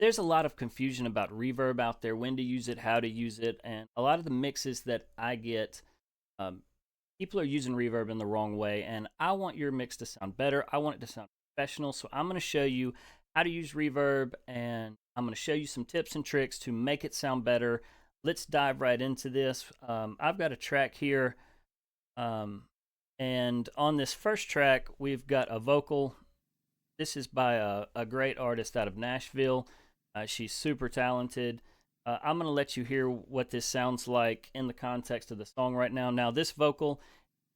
there's a lot of confusion about reverb out there, when to use it, how to use it, and a lot of the mixes that I get, um, people are using reverb in the wrong way. And I want your mix to sound better. I want it to sound professional. So I'm going to show you how to use reverb, and I'm going to show you some tips and tricks to make it sound better. Let's dive right into this. I've got a track here, um, and on this first track, we've got a vocal. This is by a great artist out of Nashville. She's super talented. I'm going to let you hear what this sounds like in the context of the song right now. Now, this vocal,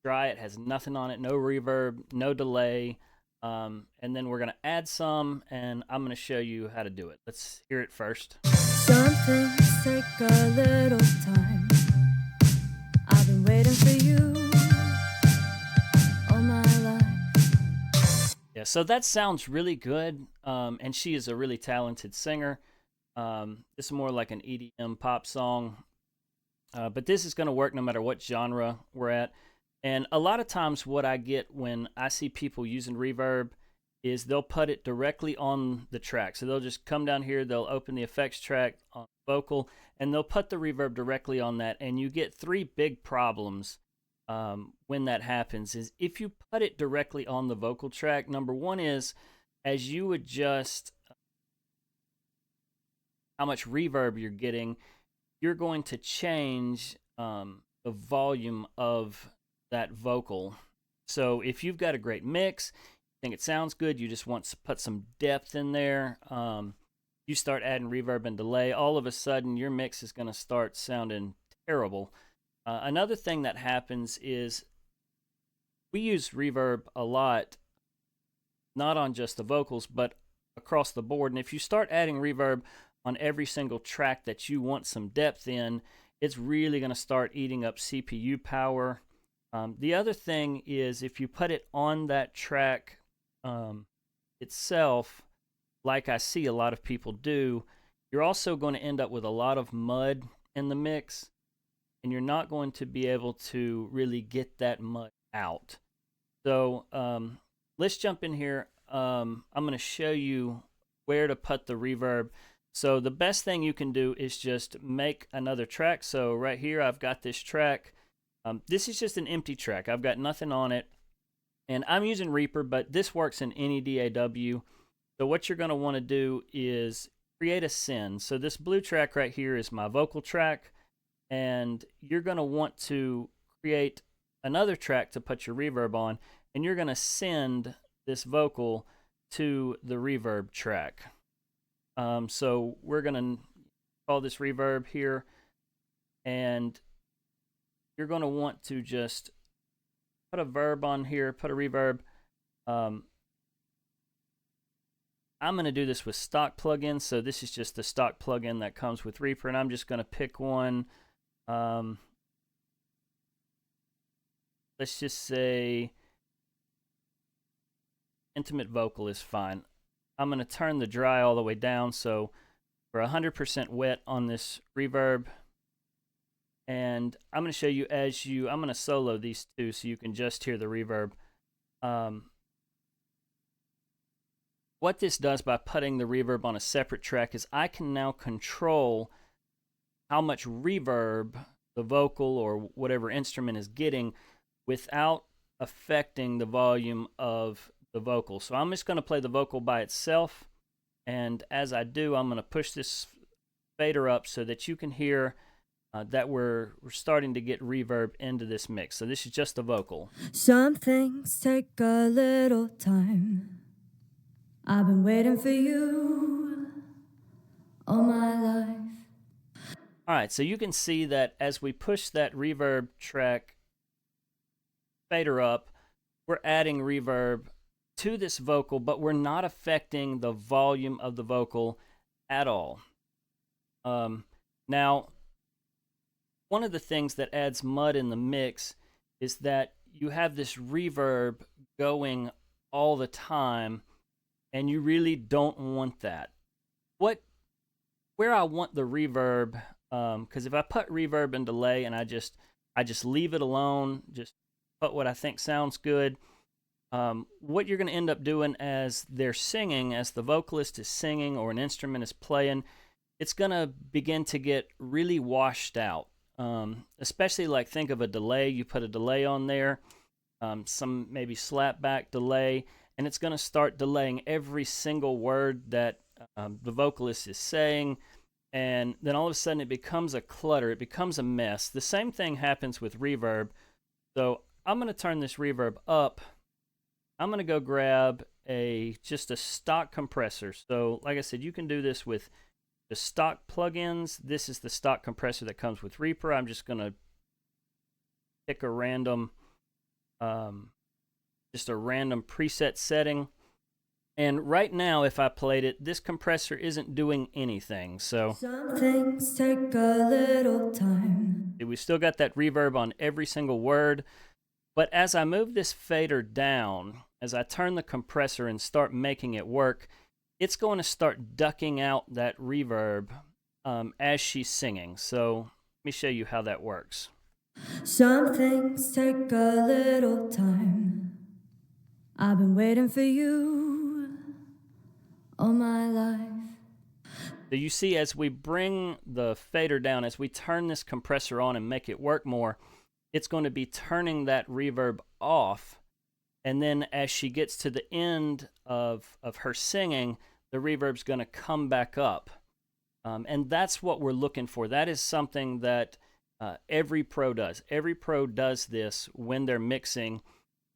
dry, it has nothing on it, no reverb, no delay. And then we're going to add some, and I'm going to show you how to do it. Let's hear it first. Some things take a little time. I've been waiting for you all my life. Yeah, so that sounds really good. And she is a really talented singer. This is more like an EDM pop song. But this is going to work no matter what genre we're at. And a lot of times what I get when I see people using reverb is they'll put it directly on the track. So they'll just come down here, they'll open the effects track on vocal, and they'll put the reverb directly on that. And you get three big problems when that happens. Is if you put it directly on the vocal track, number one is as you adjust how much reverb you're getting, you're going to change the volume of that vocal. So if you've got a great mix, think it sounds good, you just want to put some depth in there, you start adding reverb and delay, all of a sudden your mix is going to start sounding terrible. Another thing that happens is we use reverb a lot, not on just the vocals, but across the board. And if you start adding reverb on every single track that you want some depth in, it's really going to start eating up CPU power. The other thing is if you put it on that track itself, like I see a lot of people do, you're also going to end up with a lot of mud in the mix, and you're not going to be able to really get that mud out. So let's jump in here. I'm going to show you where to put the reverb. So the best thing you can do is just make another track. So right here, I've got this track. This is just an empty track. I've got nothing on it. And I'm using Reaper, but this works in any DAW. So what you're going to want to do is create a send. So this blue track right here is my vocal track. And you're going to want to create another track to put your reverb on. And you're going to send this vocal to the reverb track. So we're going to call this reverb here. And you're going to want to just put a verb on here, put a reverb. I'm going to do this with stock plugins. So this is just the stock plugin that comes with Reaper, and I'm just going to pick one. Let's just say intimate vocal is fine. I'm going to turn the dry all the way down, so we're 100% wet on this reverb. And I'm going to show you I'm going to solo these two so you can just hear the reverb. What this does by putting the reverb on a separate track is I can now control how much reverb the vocal or whatever instrument is getting without affecting the volume of the vocal. So I'm just going to play the vocal by itself. And as I do, I'm going to push this fader up so that you can hear that we're starting to get reverb into this mix. So this is just the vocal. Some things take a little time. I've been waiting for you all my life. All right, so you can see that as we push that reverb track fader up, we're adding reverb to this vocal, but we're not affecting the volume of the vocal at all. Now, one of the things that adds mud in the mix is that you have this reverb going all the time, and you really don't want that. Where I want the reverb, because if I put reverb and delay and I just leave it alone, just put what I think sounds good, what you're going to end up doing as they're singing, as the vocalist is singing or an instrument is playing, it's going to begin to get really washed out. Especially like think of a delay. You put a delay on there, some maybe slapback delay, and it's going to start delaying every single word that the vocalist is saying. And then all of a sudden it becomes a clutter, it becomes a mess. The same thing happens with reverb. So I'm going to turn this reverb up. I'm going to go grab just a stock compressor. So like I said, you can do this with the stock plugins. This is the stock compressor that comes with Reaper. I'm just going to pick a random, just a random preset setting. And right now, if I played it, this compressor isn't doing anything. So some things take a little time. We still got that reverb on every single word. But as I move this fader down, as I turn the compressor and start making it work, it's going to start ducking out that reverb as she's singing. So let me show you how that works. Some things take a little time. I've been waiting for you all my life. So you see, as we bring the fader down, as we turn this compressor on and make it work more, it's going to be turning that reverb off. And then as she gets to the end of her singing, the reverb's going to come back up. And that's what we're looking for. That is something that every pro does. Every pro does this when they're mixing,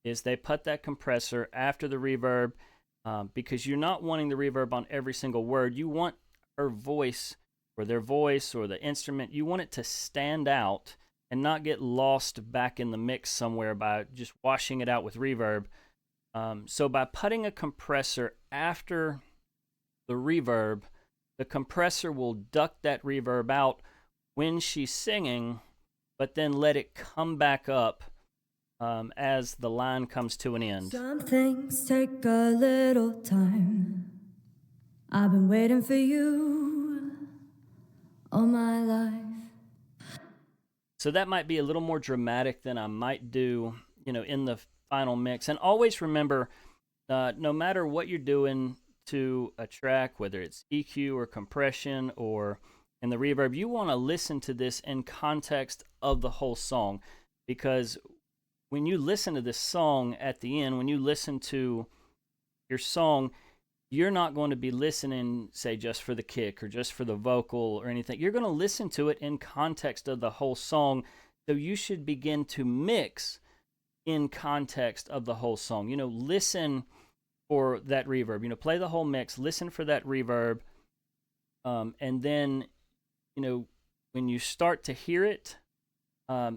is they put that compressor after the reverb, because you're not wanting the reverb on every single word. You want her voice or their voice or the instrument, you want it to stand out and not get lost back in the mix somewhere by just washing it out with reverb. So by putting a compressor after the reverb, the compressor will duck that reverb out when she's singing, but then let it come back up as the line comes to an end. Some things take a little time. I've been waiting for you all my life. So that might be a little more dramatic than I might do, in the final mix. And always remember, no matter what you're doing to a track, whether it's EQ or compression or in the reverb, you want to listen to this in context of the whole song. Because when you listen to this song at the end, when you listen to your song, you're not going to be listening, say, just for the kick or just for the vocal or anything. You're going to listen to it in context of the whole song. So you should begin to mix in context of the whole song. Listen for that reverb. Play the whole mix, listen for that reverb. And then, when you start to hear it,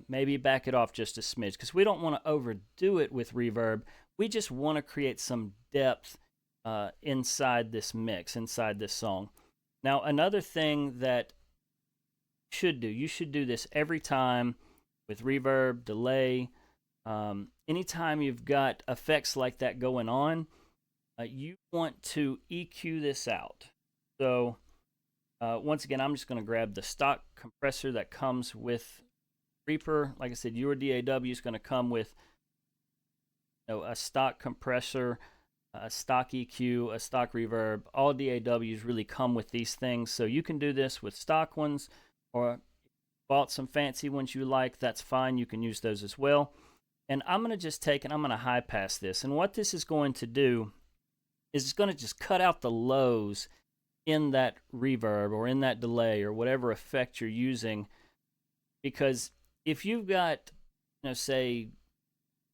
maybe back it off just a smidge, because we don't want to overdo it with reverb. We just want to create some depth inside this mix, inside this song. Now, another thing that you should do this every time with reverb, delay. Anytime you've got effects like that going on, you want to EQ this out. So once again, I'm just going to grab the stock compressor that comes with Reaper. Like I said, your DAW is going to come with a stock compressor, a stock EQ, a stock reverb. All DAWs really come with these things. So you can do this with stock ones, or bought some fancy ones you like, that's fine. You can use those as well. And I'm going to just take and I'm going to high pass this. And what this is going to do is it's going to just cut out the lows in that reverb or in that delay or whatever effect you're using. Because if you've got, say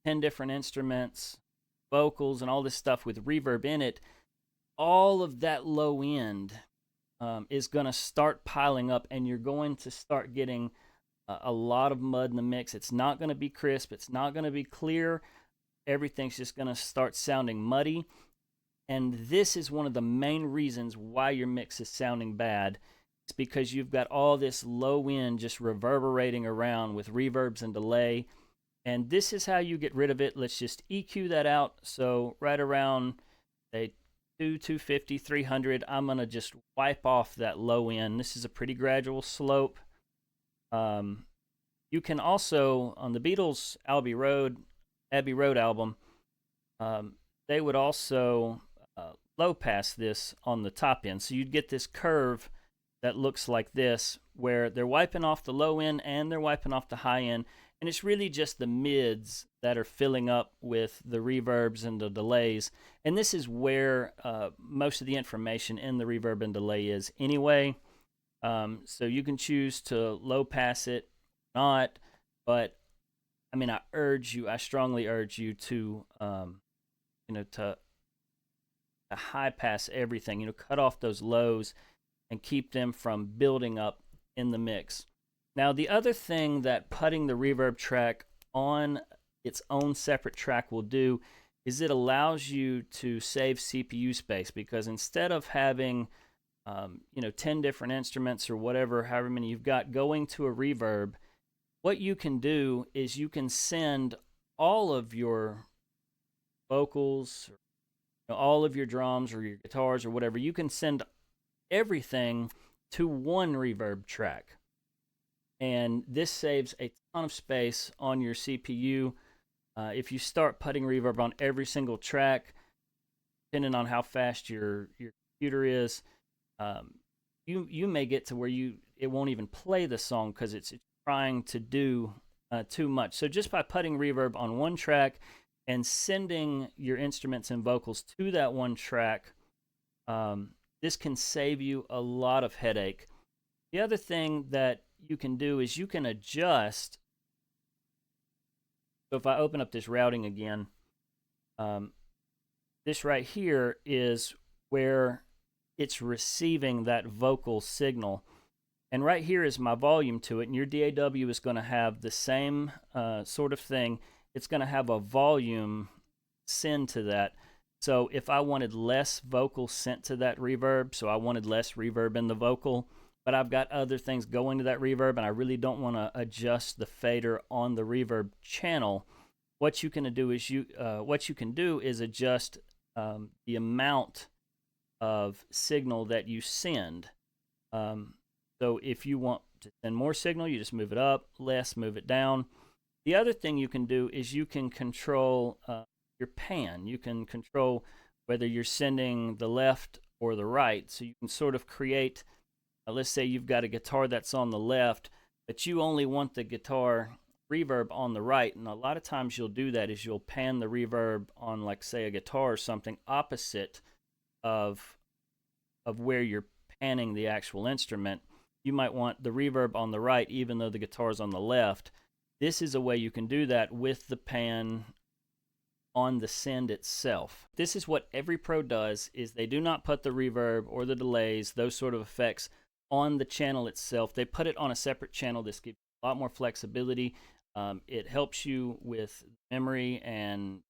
10 different instruments, vocals and all this stuff with reverb in it, all of that low end is going to start piling up, and you're going to start getting a lot of mud in the mix. It's not going to be crisp. It's not going to be clear. Everything's just going to start sounding muddy. And this is one of the main reasons why your mix is sounding bad. It's because you've got all this low end just reverberating around with reverbs and delay. And this is how you get rid of it. Let's just EQ that out. So right around, say, 250, 300, I'm going to just wipe off that low end. This is a pretty gradual slope. You can also, on the Beatles' Abbey Road album, um, they would also low pass this on the top end. So you'd get this curve that looks like this, where they're wiping off the low end and they're wiping off the high end. And it's really just the mids that are filling up with the reverbs and the delays. And this is where most of the information in the reverb and delay is anyway. So you can choose to low pass it, not. But I mean, I strongly urge you to, to high pass everything. Cut off those lows and keep them from building up in the mix. Now, the other thing that putting the reverb track on its own separate track will do is it allows you to save CPU space, because instead of having 10 different instruments or whatever, however many you've got going to a reverb, what you can do is you can send all of your vocals, all of your drums or your guitars or whatever. You can send everything to one reverb track. And this saves a ton of space on your CPU. If you start putting reverb on every single track, depending on how fast your computer is, you may get to where it won't even play the song because it's trying to do too much. So just by putting reverb on one track and sending your instruments and vocals to that one track, this can save you a lot of headache. The other thing that you can do is you can adjust. So if I open up this routing again, this right here is where it's receiving that vocal signal. And right here is my volume to it. And your DAW is going to have the same sort of thing. It's going to have a volume send to that. So if I wanted less vocal sent to that reverb, so I wanted less reverb in the vocal, but I've got other things going to that reverb and I really don't want to adjust the fader on the reverb channel, what you can do is adjust the amount of signal that you send. So if you want to send more signal, you just move it up, less, move it down. The other thing you can do is you can control your pan. You can control whether you're sending the left or the right. So you can sort of create, let's say you've got a guitar that's on the left, but you only want the guitar reverb on the right. And a lot of times you'll do that is you'll pan the reverb on, like, say, a guitar or something opposite of where you're panning the actual instrument. You might want the reverb on the right even though the guitar's on the left. This is a way you can do that with the pan on the send itself. This is what every pro does, is they do not put the reverb or the delays, those sort of effects, on the channel itself. They put it on a separate channel. This gives you a lot more flexibility. It helps you with memory and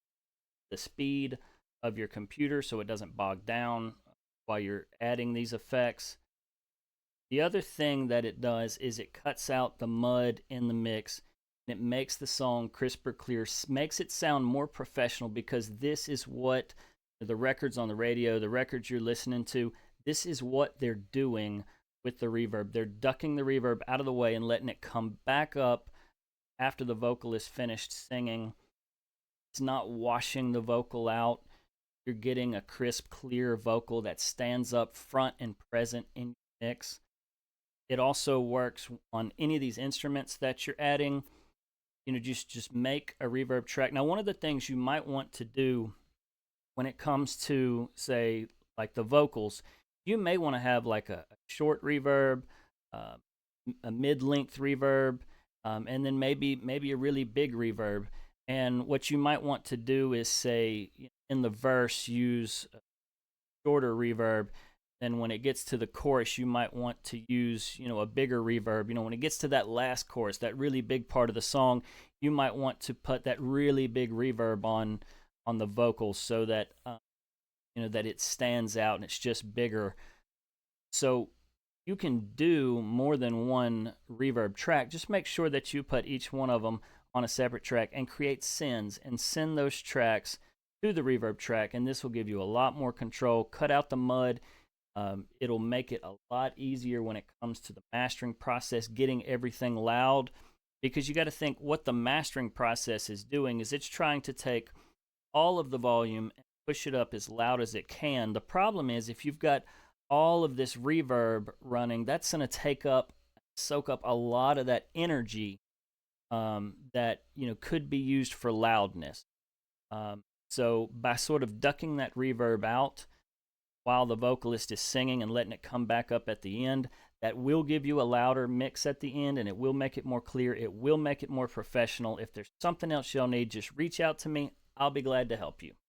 the speed of your computer so it doesn't bog down while you're adding these effects. The other thing that it does is it cuts out the mud in the mix. It makes the song crisper, clear, makes it sound more professional, because this is what the records on the radio, the records you're listening to, this is what they're doing with the reverb. They're ducking the reverb out of the way and letting it come back up after the vocal is finished singing. It's not washing the vocal out. You're getting a crisp, clear vocal that stands up front and present in your mix. It also works on any of these instruments that you're adding. Just make a reverb track. Now, one of the things you might want to do when it comes to, say, like the vocals, you may want to have like a short reverb, a mid-length reverb, and then maybe a really big reverb. And what you might want to do is, say, in the verse, use a shorter reverb. Then when it gets to the chorus, you might want to use, a bigger reverb. When it gets to that last chorus, that really big part of the song, you might want to put that really big reverb on the vocals so that, that it stands out and it's just bigger. So you can do more than one reverb track. Just make sure that you put each one of them on a separate track and create sends and send those tracks to the reverb track. And this will give you a lot more control, cut out the mud. It'll make it a lot easier when it comes to the mastering process, getting everything loud, because you got to think what the mastering process is doing is it's trying to take all of the volume and push it up as loud as it can. The problem is if you've got all of this reverb running, that's going to soak up a lot of that energy that could be used for loudness. So by sort of ducking that reverb out while the vocalist is singing and letting it come back up at the end, that will give you a louder mix at the end, and it will make it more clear. It will make it more professional. If there's something else you'll need, just reach out to me. I'll be glad to help you.